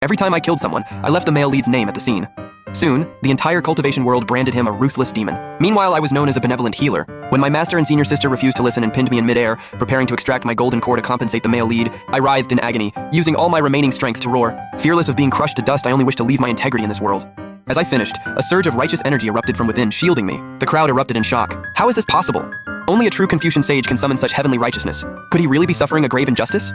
Every time I killed someone, I left the male lead's name at the scene. Soon, the entire cultivation world branded him a ruthless demon. Meanwhile, I was known as a benevolent healer. When my master and senior sister refused to listen and pinned me in midair, preparing to extract my golden core to compensate the male lead, I writhed in agony, using all my remaining strength to roar. Fearless of being crushed to dust, I only wished to leave my integrity in this world. As I finished, a surge of righteous energy erupted from within, shielding me. The crowd erupted in shock. How is this possible? Only a true Confucian sage can summon such heavenly righteousness. Could he really be suffering a grave injustice?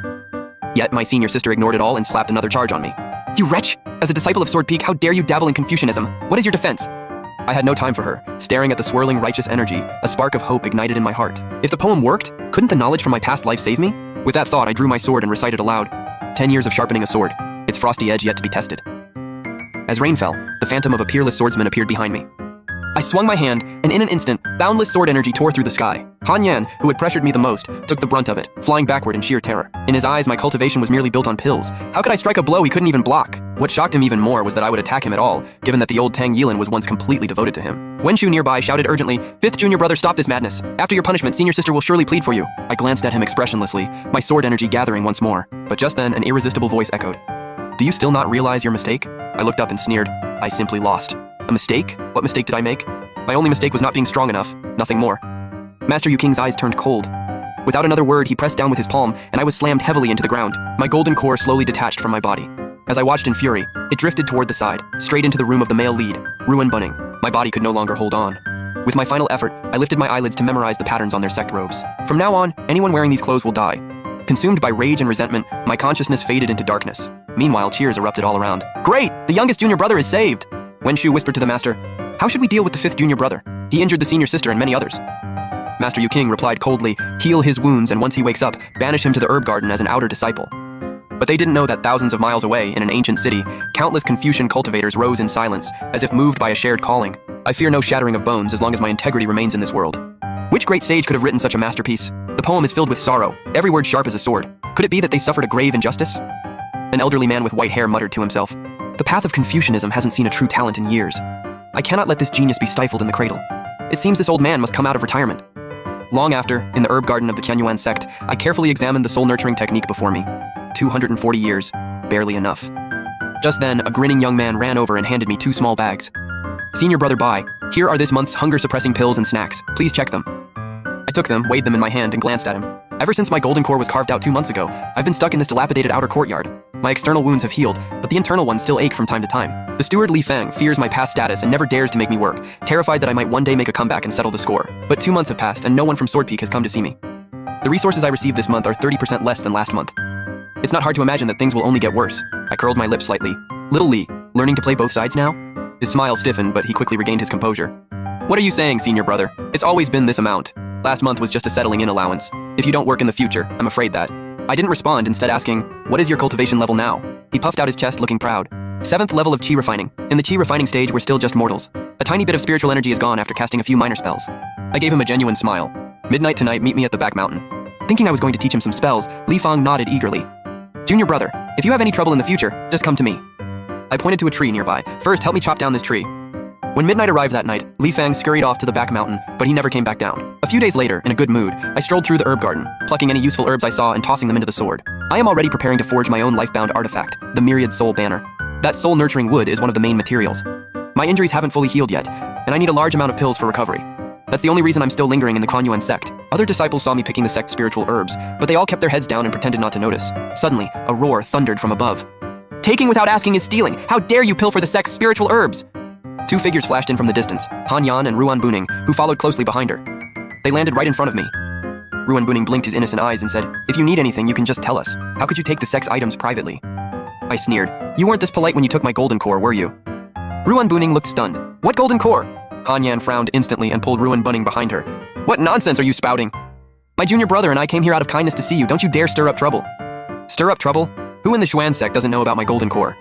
Yet my senior sister ignored it all and slapped another charge on me. You wretch! As a disciple of Sword Peak, how dare you dabble in Confucianism? What is your defense? I had no time for her. Staring at the swirling righteous energy, a spark of hope ignited in my heart. If the poem worked, couldn't the knowledge from my past life save me? With that thought, I drew my sword and recited aloud. 10 years of sharpening a sword, its frosty edge yet to be tested. As rain fell, the phantom of a peerless swordsman appeared behind me. I swung my hand, and in an instant, boundless sword energy tore through the sky. Han Yan, who had pressured me the most, took the brunt of it, flying backward in sheer terror. In his eyes, my cultivation was merely built on pills. How could I strike a blow he couldn't even block? What shocked him even more was that I would attack him at all, given that the old Tang Yilin was once completely devoted to him. Wenshu nearby shouted urgently, "Fifth junior brother, stop this madness. After your punishment, senior sister will surely plead for you." I glanced at him expressionlessly, my sword energy gathering once more. But just then, an irresistible voice echoed. "Do you still not realize your mistake?" I looked up and sneered. I simply lost. A mistake? What mistake did I make? My only mistake was not being strong enough, nothing more. Master Yu King's eyes turned cold. Without another word, he pressed down with his palm, and I was slammed heavily into the ground. My golden core slowly detached from my body. As I watched in fury, it drifted toward the side, straight into the room of the male lead, Ruan Bunning. My body could no longer hold on. With my final effort, I lifted my eyelids to memorize the patterns on their sect robes. From now on, anyone wearing these clothes will die. Consumed by rage and resentment, my consciousness faded into darkness. Meanwhile, cheers erupted all around. "Great! The youngest junior brother is saved!" Wenshu whispered to the master, "How should we deal with the fifth junior brother? He injured the senior sister and many others." Master Yu King replied coldly, "Heal his wounds, and once he wakes up, banish him to the herb garden as an outer disciple." But they didn't know that thousands of miles away, in an ancient city, countless Confucian cultivators rose in silence, as if moved by a shared calling. I fear no shattering of bones as long as my integrity remains in this world. Which great sage could have written such a masterpiece? The poem is filled with sorrow, every word sharp as a sword. Could it be that they suffered a grave injustice? An elderly man with white hair muttered to himself, "The path of Confucianism hasn't seen a true talent in years. I cannot let this genius be stifled in the cradle. It seems this old man must come out of retirement." Long after, in the herb garden of the Qianyuan sect, I carefully examined the soul-nurturing technique before me. 240 years, barely enough. Just then, a grinning young man ran over and handed me 2 small bags. "Senior brother Bai, here are this month's hunger-suppressing pills and snacks. Please check them." I took them, weighed them in my hand, and glanced at him. Ever since my golden core was carved out 2 months ago, I've been stuck in this dilapidated outer courtyard. My external wounds have healed, but the internal ones still ache from time to time. The steward Li Fang fears my past status and never dares to make me work, terrified that I might one day make a comeback and settle the score. But 2 months have passed, and no one from Sword Peak has come to see me. The resources I received this month are 30% less than last month. It's not hard to imagine that things will only get worse. I curled my lips slightly. Little Li, learning to play both sides now? His smile stiffened, but he quickly regained his composure. "What are you saying, senior brother? It's always been this amount. Last month was just a settling-in allowance. If you don't work in the future, I'm afraid that." I didn't respond, instead asking, "What is your cultivation level now?" He puffed out his chest, looking proud. 7th level of Qi refining. In the Qi refining stage, we're still just mortals. A tiny bit of spiritual energy is gone after casting a few minor spells. I gave him a genuine smile. "Midnight tonight, meet me at the back mountain." Thinking I was going to teach him some spells, Li Fang nodded eagerly. "Junior brother, if you have any trouble in the future, just come to me." I pointed to a tree nearby. "First, help me chop down this tree." When midnight arrived that night, Li Fang scurried off to the back mountain, but he never came back down. A few days later, in a good mood, I strolled through the herb garden, plucking any useful herbs I saw and tossing them into the sword. I am already preparing to forge my own life-bound artifact, the Myriad Soul Banner. That soul-nurturing wood is one of the main materials. My injuries haven't fully healed yet, and I need a large amount of pills for recovery. That's the only reason I'm still lingering in the Qianyuan sect. Other disciples saw me picking the sect's spiritual herbs, but they all kept their heads down and pretended not to notice. Suddenly, a roar thundered from above. "Taking without asking is stealing! How dare you pilfer the sect's spiritual herbs!" 2 figures flashed in from the distance, Han Yan and Ruan Bunning, who followed closely behind her. They landed right in front of me. Ruan Bunning blinked his innocent eyes and said, "If you need anything, you can just tell us. How could you take the sect's items privately?" I sneered. "You weren't this polite when you took my golden core, were you?" Ruan Bunning looked stunned. "What golden core?" Han Yan frowned instantly and pulled Ruan Bunning behind her. "What nonsense are you spouting? My junior brother and I came here out of kindness to see you. Don't you dare stir up trouble." "Stir up trouble? Who in the Xuan sect doesn't know about my golden core?"